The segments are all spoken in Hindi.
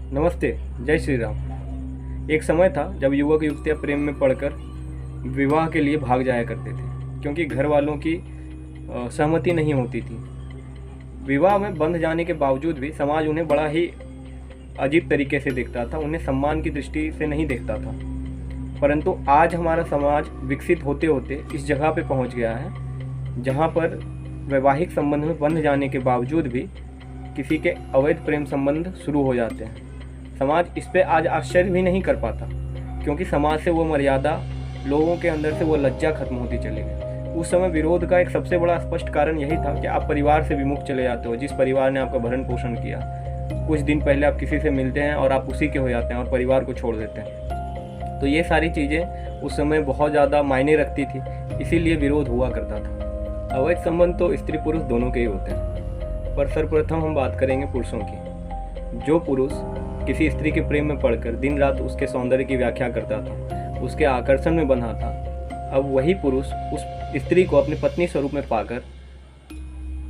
नमस्ते। जय श्री राम। एक समय था जब युवक युवतियाँ प्रेम में पड़कर विवाह के लिए भाग जाया करते थे, क्योंकि घर वालों की सहमति नहीं होती थी। विवाह में बंध जाने के बावजूद भी समाज उन्हें बड़ा ही अजीब तरीके से देखता था, उन्हें सम्मान की दृष्टि से नहीं देखता था। परंतु आज हमारा समाज विकसित होते होते इस जगह पे पहुंच गया है जहां पर वैवाहिक संबंध में बंध जाने के बावजूद भी किसी के अवैध प्रेम संबंध शुरू हो जाते हैं। समाज इस पे आज आश्चर्य भी नहीं कर पाता, क्योंकि समाज से वो मर्यादा, लोगों के अंदर से वो लज्जा खत्म होती चली गई। उस समय विरोध का एक सबसे बड़ा स्पष्ट कारण यही था कि आप परिवार से विमुख चले जाते हो। जिस परिवार ने आपका भरण पोषण किया, कुछ दिन पहले आप किसी से मिलते हैं और आप उसी के हो जाते हैं और परिवार को छोड़ देते हैं। तो ये सारी चीज़ें उस समय बहुत ज़्यादा मायने रखती थी, इसीलिए विरोध हुआ करता था। अवैध संबंध तो स्त्री पुरुष दोनों के ही होते हैं, पर सर्वप्रथम हम बात करेंगे पुरुषों की। जो पुरुष किसी स्त्री के प्रेम में पड़कर दिन रात उसके सौंदर्य की व्याख्या करता था, उसके आकर्षण में बंधा था, अब वही पुरुष उस स्त्री को अपनी पत्नी स्वरूप में पाकर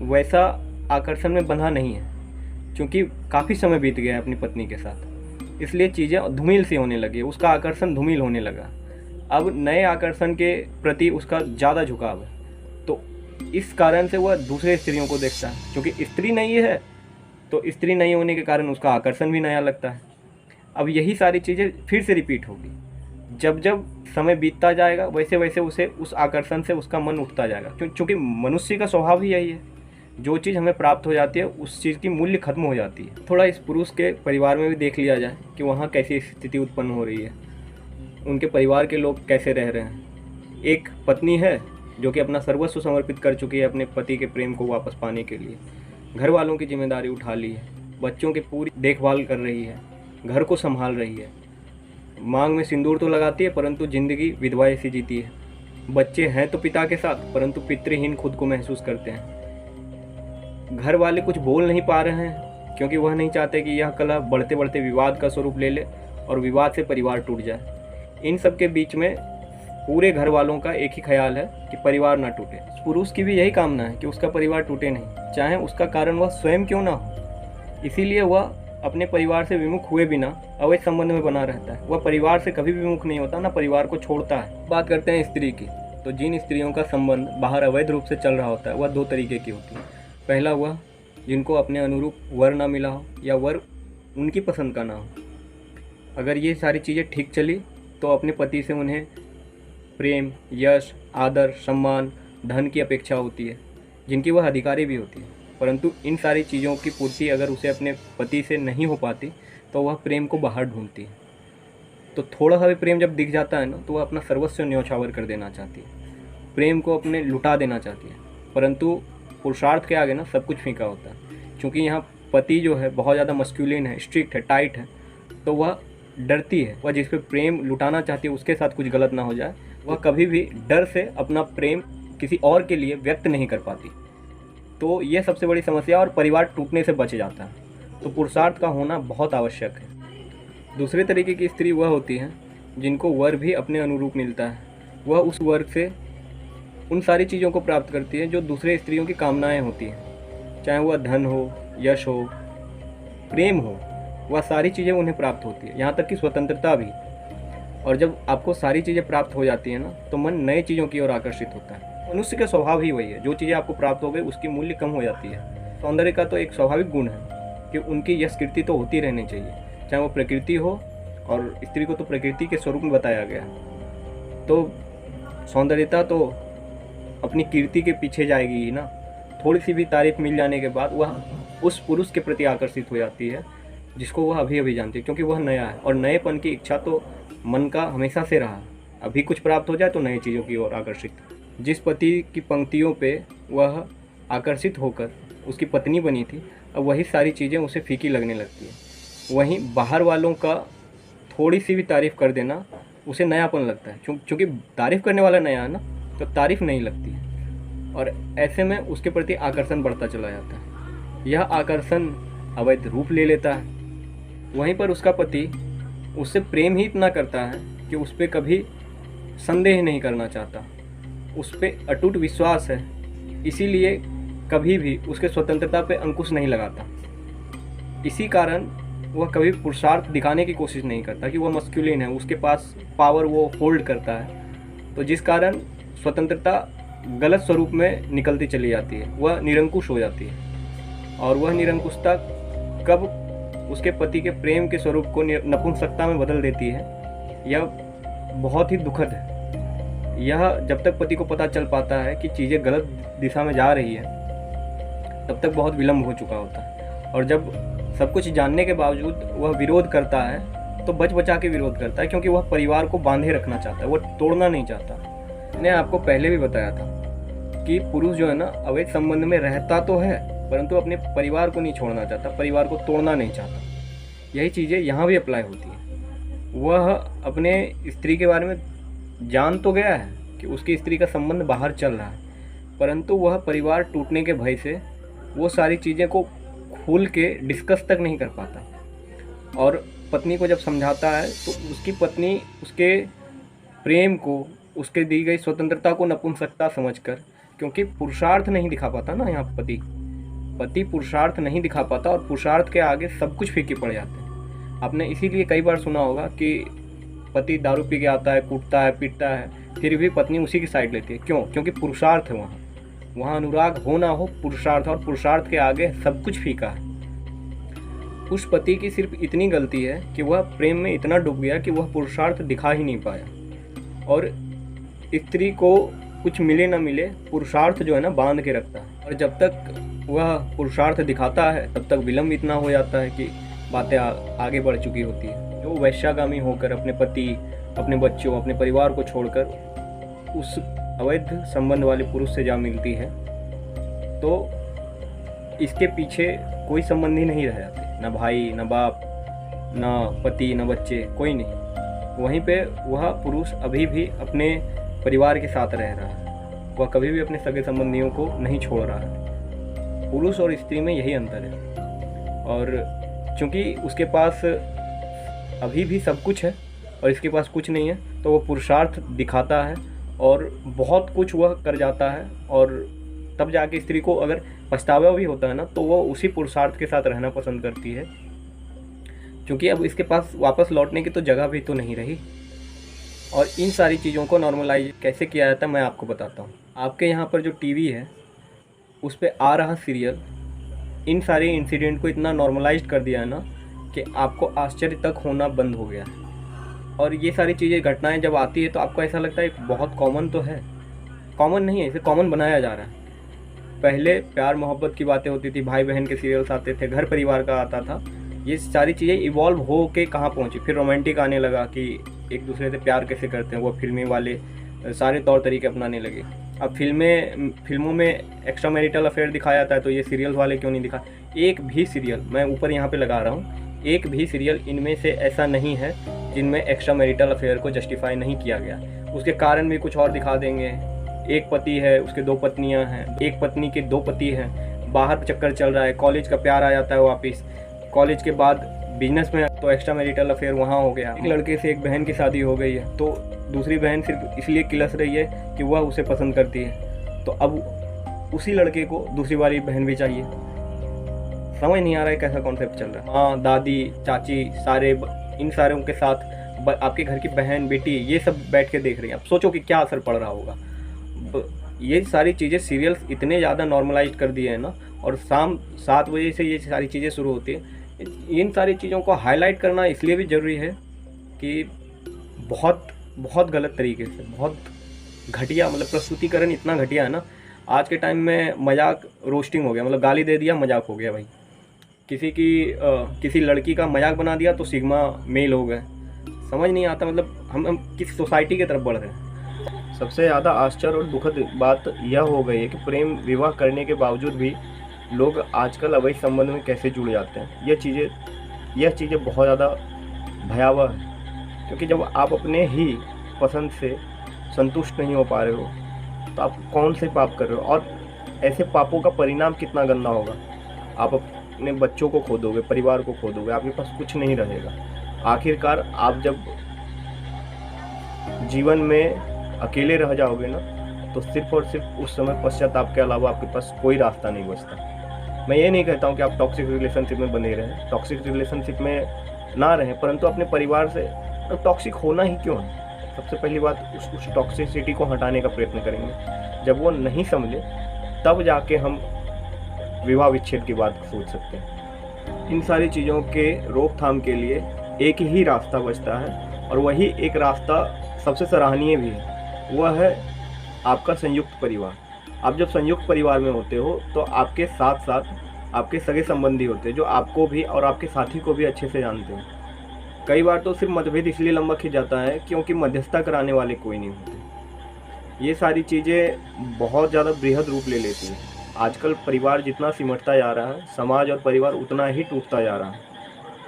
वैसा आकर्षण में बंधा नहीं है, क्योंकि काफ़ी समय बीत गया है अपनी पत्नी के साथ, इसलिए चीज़ें धूमिल सी होने लगी, उसका आकर्षण धूमिल होने लगा। अब नए आकर्षण के प्रति उसका ज़्यादा झुकाव है, तो इस कारण से वह दूसरे स्त्रियों को देखता है। क्योंकि स्त्री नहीं है तो स्त्री नहीं होने के कारण उसका आकर्षण भी नया लगता है। अब यही सारी चीज़ें फिर से रिपीट होगी। जब जब समय बीतता जाएगा वैसे वैसे उसे उस आकर्षण से उसका मन उठता जाएगा, क्योंकि मनुष्य का स्वभाव ही यही है। जो चीज़ हमें प्राप्त हो जाती है उस चीज़ की मूल्य खत्म हो जाती है। थोड़ा इस पुरुष के परिवार में भी देख लिया जाए कि वहाँ कैसी स्थिति उत्पन्न हो रही है, उनके परिवार के लोग कैसे रह रहे हैं। एक पत्नी है जो कि अपना सर्वस्व समर्पित कर चुकी है अपने पति के प्रेम को वापस पाने के लिए, घर वालों की जिम्मेदारी उठा ली है, बच्चों की पूरी देखभाल कर रही है, घर को संभाल रही है, मांग में सिंदूर तो लगाती है परंतु ज़िंदगी विधवा ऐसी जीती है। बच्चे हैं तो पिता के साथ, परंतु पितृहीन खुद को महसूस करते हैं। घर वाले कुछ बोल नहीं पा रहे हैं, क्योंकि वह नहीं चाहते कि यह कलह बढ़ते बढ़ते विवाद का स्वरूप ले ले और विवाद से परिवार टूट जाए। इन सब के बीच में पूरे घर वालों का एक ही ख्याल है कि परिवार ना टूटे। पुरुष की भी यही कामना है कि उसका परिवार टूटे नहीं, चाहे उसका कारण वह स्वयं क्यों ना हो। इसीलिए वह अपने परिवार से विमुख हुए बिना अवैध संबंध में बना रहता है। वह परिवार से कभी विमुख नहीं होता, ना परिवार को छोड़ता है। बात करते हैं स्त्री की, तो जिन स्त्रियों का संबंध बाहर अवैध रूप से चल रहा होता है वह दो तरीके की होती है। पहला वह जिनको अपने अनुरूप वर ना मिला हो या वर उनकी पसंद का ना हो। अगर ये सारी चीज़ें ठीक चली तो अपने पति से उन्हें प्रेम, यश, आदर, सम्मान, धन की अपेक्षा होती है, जिनकी वह अधिकारी भी होती है। परंतु इन सारी चीज़ों की पूर्ति अगर उसे अपने पति से नहीं हो पाती तो वह प्रेम को बाहर ढूंढती है। तो थोड़ा सा भी प्रेम जब दिख जाता है ना, तो वह अपना सर्वस्व न्यौछावर कर देना चाहती है, प्रेम को अपने लुटा देना चाहती है। परंतु पुरुषार्थ के आगे ना सब कुछ फीका होता है, क्योंकि यहाँ पति जो है बहुत ज़्यादा मस्क्यूलिन है, स्ट्रिक्ट है, टाइट है, तो वह डरती है। वह जिस पे प्रेम लुटाना चाहती है उसके साथ कुछ गलत ना हो जाए, वह कभी भी डर से अपना प्रेम किसी और के लिए व्यक्त नहीं कर पाती। तो यह सबसे बड़ी समस्या, और परिवार टूटने से बच जाता है। तो पुरुषार्थ का होना बहुत आवश्यक है। दूसरे तरीके की स्त्री वह होती है जिनको वर भी अपने अनुरूप मिलता है। वह उस वर्ग से उन सारी चीज़ों को प्राप्त करती है जो दूसरे स्त्रियों की कामनाएं होती हैं, चाहे वह धन हो, यश हो, प्रेम हो, वह सारी चीज़ें उन्हें प्राप्त होती है, यहाँ तक कि स्वतंत्रता भी। और जब आपको सारी चीज़ें प्राप्त हो जाती हैं ना, तो मन नए चीज़ों की ओर आकर्षित होता है। मनुष्य का स्वभाव ही वही है, जो चीज़ें आपको प्राप्त हो गई उसकी मूल्य कम हो जाती है। सौंदर्य का तो एक स्वाभाविक गुण है कि उनकी यश कीर्ति तो होती रहनी चाहिए, चाहे वो प्रकृति हो, और स्त्री को तो प्रकृति के स्वरूप में बताया गया है। तो सौंदर्यता तो अपनी कीर्ति के पीछे जाएगी ही ना। थोड़ी सी भी तारीफ मिल जाने के बाद वह उस पुरुष के प्रति आकर्षित हो जाती है जिसको वह अभी अभी जानती है, क्योंकि वह नया है। और नएपन की इच्छा तो मन का हमेशा से रहा, अभी कुछ प्राप्त हो जाए तो नई चीज़ों की ओर आकर्षित। जिस पति की पंक्तियों पे वह आकर्षित होकर उसकी पत्नी बनी थी, अब वही सारी चीज़ें उसे फीकी लगने लगती है। वहीं बाहर वालों का थोड़ी सी भी तारीफ़ कर देना उसे नयापन लगता है, क्योंकि तारीफ़ करने वाला नया है ना, तो तारीफ़ नहीं लगती है। और ऐसे में उसके प्रति आकर्षण बढ़ता चला जाता है। यह आकर्षण अवैध रूप ले लेता है। वहीं पर उसका पति उससे प्रेम ही इतना करता है कि उस पर कभी संदेह नहीं करना चाहता, उस पर अटूट विश्वास है, इसीलिए कभी भी उसके स्वतंत्रता पे अंकुश नहीं लगाता। इसी कारण वह कभी पुरुषार्थ दिखाने की कोशिश नहीं करता कि वह मस्कुलिन है, उसके पास पावर वो होल्ड करता है। तो जिस कारण स्वतंत्रता गलत स्वरूप में निकलती चली जाती है, वह निरंकुश हो जाती है। और वह निरंकुशता कब उसके पति के प्रेम के स्वरूप को नपुंसकता में बदल देती है, यह बहुत ही दुखद है। यह जब तक पति को पता चल पाता है कि चीज़ें गलत दिशा में जा रही है, तब तक बहुत विलम्ब हो चुका होता है। और जब सब कुछ जानने के बावजूद वह विरोध करता है तो बच बचा के विरोध करता है, क्योंकि वह परिवार को बांधे रखना चाहता है, वह तोड़ना नहीं चाहता। मैंने आपको पहले भी बताया था कि पुरुष जो है ना, अवैध संबंध में रहता तो है, परंतु अपने परिवार को नहीं छोड़ना चाहता, परिवार को तोड़ना नहीं चाहता। यही चीज़ें यहाँ भी अप्लाई होती हैं। वह अपने स्त्री के बारे में जान तो गया है कि उसकी स्त्री का संबंध बाहर चल रहा है, परंतु वह परिवार टूटने के भय से वो सारी चीज़ें को खुल के डिस्कस तक नहीं कर पाता। और पत्नी को जब समझाता है तो उसकी पत्नी उसके प्रेम को, उसके दी गई स्वतंत्रता को नपुंसकता समझकर, क्योंकि पुरुषार्थ नहीं दिखा पाता ना, यहाँ पति पुरुषार्थ नहीं दिखा पाता, और पुरुषार्थ के आगे सब कुछ फीके पड़ जाते हैं। आपने इसीलिए कई बार सुना होगा कि पति दारू पी के आता है, कूटता है, पीटता है, फिर भी पत्नी उसी की साइड लेती है। क्यों? क्योंकि पुरुषार्थ है वहाँ अनुराग हो ना हो, पुरुषार्थ, और पुरुषार्थ के आगे सब कुछ फीका है। उस पति की सिर्फ इतनी गलती है कि वह प्रेम में इतना डूब गया कि वह पुरुषार्थ दिखा ही नहीं पाया। और स्त्री को कुछ मिले ना मिले, पुरुषार्थ जो है ना बांध के रखता है। और जब तक वह पुरुषार्थ दिखाता है तब तक विलम्ब इतना हो जाता है कि बातें आगे बढ़ चुकी होती है। जो वैश्यागामी होकर अपने पति, अपने बच्चों, अपने परिवार को छोड़कर उस अवैध संबंध वाले पुरुष से जा मिलती है, तो इसके पीछे कोई संबंधी नहीं रह जाते, ना भाई, ना बाप, ना पति, ना बच्चे, कोई नहीं। वहीं पे वह पुरुष अभी भी अपने परिवार के साथ रह रहा है, वह कभी भी अपने सगे संबंधियों को नहीं छोड़ रहा है। पुरुष और स्त्री में यही अंतर है। और चूँकि उसके पास अभी भी सब कुछ है और इसके पास कुछ नहीं है, तो वो पुरुषार्थ दिखाता है और बहुत कुछ वह कर जाता है। और तब जाके स्त्री को अगर पछतावा भी होता है ना, तो वो उसी पुरुषार्थ के साथ रहना पसंद करती है, क्योंकि अब इसके पास वापस लौटने की तो जगह भी तो नहीं रही। और इन सारी चीज़ों को नॉर्मलाइज कैसे किया जाता है मैं आपको बताता हूँ। आपके यहाँ पर जो टीवी है उस पर आ रहा सीरियल इन सारे इंसिडेंट को इतना नॉर्मलाइज कर दिया है ना कि आपको आश्चर्य तक होना बंद हो गया है। और ये सारी चीज़ें, घटनाएं जब आती है तो आपको ऐसा लगता है बहुत कॉमन तो है, कॉमन नहीं है, इसे कॉमन बनाया जा रहा है। पहले प्यार मोहब्बत की बातें होती थी, भाई बहन के सीरियल्स आते थे, घर परिवार का आता था। ये सारी चीज़ें इवॉल्व हो के कहाँ पहुँची, फिर रोमांटिक आने लगा कि एक दूसरे से प्यार कैसे करते हैं, वो फिल्मी वाले सारे तौर तरीके अपनाने लगे। अब फिल्मों में एक्स्ट्रा मैरिटल अफेयर दिखाया जाता है, तो ये सीरियल वाले क्यों नहीं दिखा? एक भी सीरियल, मैं ऊपर यहाँ पे लगा रहा हूँ, एक भी सीरियल इनमें से ऐसा नहीं है जिनमें एक्स्ट्रा मैरिटल अफेयर को जस्टिफाई नहीं किया गया। उसके कारण भी कुछ और दिखा देंगे। एक पति है, उसके दो पत्नियां हैं, एक पत्नी के दो पति हैं, बाहर चक्कर चल रहा है, कॉलेज का प्यार आ जाता है वापस, कॉलेज के बाद बिजनेस में तो एक्स्ट्रा मैरिटल अफेयर वहाँ हो गया। एक लड़के से एक बहन की शादी हो गई है, तो दूसरी बहन सिर्फ इसलिए किलस रही है कि वह उसे पसंद करती है, तो अब उसी लड़के को दूसरी वाली बहन भी चाहिए। समझ नहीं आ रहा है कैसा कॉन्सेप्ट चल रहा है। माँ, दादी, चाची, सारे इन सारों के साथ आपके घर की बहन, बेटी, ये सब बैठ के देख रही हैं। अब सोचो कि क्या असर पड़ रहा होगा। ये सारी चीज़ें सीरियल्स इतने ज़्यादा नॉर्मलाइज कर दिए हैं ना, और शाम 7 बजे से ये सारी चीज़ें शुरू होती हैं। इन सारी चीज़ों को हाईलाइट करना इसलिए भी ज़रूरी है कि बहुत बहुत गलत तरीके से, बहुत घटिया, मतलब प्रस्तुतिकरण इतना घटिया है ना। आज के टाइम में मजाक रोस्टिंग हो गया, मतलब गाली दे दिया मजाक हो गया भाई। किसी लड़की का मजाक बना दिया तो सिग्मा मेल हो गए। समझ नहीं आता, मतलब हम किस सोसाइटी की तरफ बढ़ रहे हैं। सबसे ज़्यादा आश्चर्य और दुखद बात यह हो गई है कि प्रेम विवाह करने के बावजूद भी लोग आजकल अवैध संबंध में कैसे जुड़ जाते हैं। यह चीज़ें बहुत ज़्यादा भयावह है, क्योंकि जब आप अपने ही पसंद से संतुष्ट नहीं हो पा रहे हो तो आप कौन से पाप कर रहे हो, और ऐसे पापों का परिणाम कितना गंदा होगा। आप अपने बच्चों को खो दोगे, परिवार को खो दोगे, आपके पास कुछ नहीं रहेगा। आखिरकार आप जब जीवन में अकेले रह जाओगे ना, तो सिर्फ और सिर्फ उस समय पश्चाताप के अलावा आपके पास कोई रास्ता नहीं बचता। मैं ये नहीं कहता हूँ कि आप टॉक्सिक रिलेशनशिप में बने रहें, टॉक्सिक रिलेशनशिप में ना रहें, परंतु अपने परिवार से टॉक्सिक होना ही क्यों है। सबसे पहली बात उस टॉक्सिसिटी को हटाने का प्रयत्न करेंगे। जब वो नहीं समझे तब जाके हम विवाह विच्छेद की बात सोच सकते हैं। इन सारी चीज़ों के रोकथाम के लिए एक ही रास्ता बचता है, और वही एक रास्ता सबसे सराहनीय भी है, वह है आपका संयुक्त परिवार। आप जब संयुक्त परिवार में होते हो तो आपके साथ साथ आपके सगे संबंधी होते हैं जो आपको भी और आपके साथी को भी अच्छे से जानते हैं। कई बार तो सिर्फ मतभेद इसलिए लंबा खिंच जाता है क्योंकि मध्यस्थता कराने वाले कोई नहीं होते। ये सारी चीज़ें बहुत ज़्यादा बृहद रूप ले लेती हैं। आजकल परिवार जितना सिमटता जा रहा है, समाज और परिवार उतना ही टूटता जा रहा है।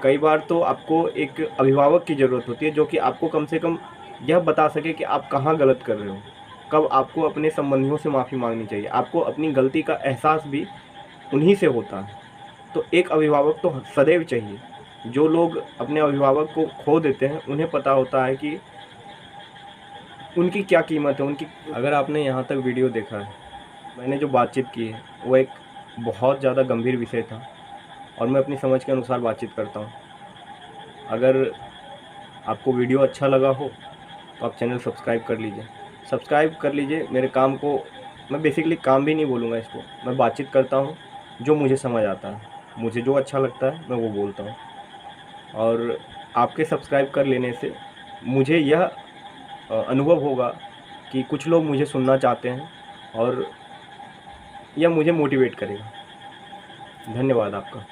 कई बार तो आपको एक अभिभावक की ज़रूरत होती है जो कि आपको कम से कम यह बता सके कि आप कहाँ गलत कर रहे हो, कब आपको अपने संबंधियों से माफ़ी मांगनी चाहिए। आपको अपनी गलती का एहसास भी उन्हीं से होता है। तो एक अभिभावक तो सदैव चाहिए। जो लोग अपने अभिभावक को खो देते हैं उन्हें पता होता है कि उनकी क्या कीमत है, उनकी। अगर आपने यहाँ तक वीडियो देखा है, मैंने जो बातचीत की है वो एक बहुत ज़्यादा गंभीर विषय था और मैं अपनी समझ के अनुसार बातचीत करता हूँ। अगर आपको वीडियो अच्छा लगा हो तो आप चैनल सब्सक्राइब कर लीजिए, सब्सक्राइब कर लीजिए मेरे काम को। मैं बेसिकली काम भी नहीं बोलूँगा इसको, मैं बातचीत करता हूँ जो मुझे समझ आता है, मुझे जो अच्छा लगता है मैं वो बोलता हूँ। और आपके सब्सक्राइब कर लेने से मुझे यह अनुभव होगा कि कुछ लोग मुझे सुनना चाहते हैं और यह मुझे मोटिवेट करेगा। धन्यवाद आपका।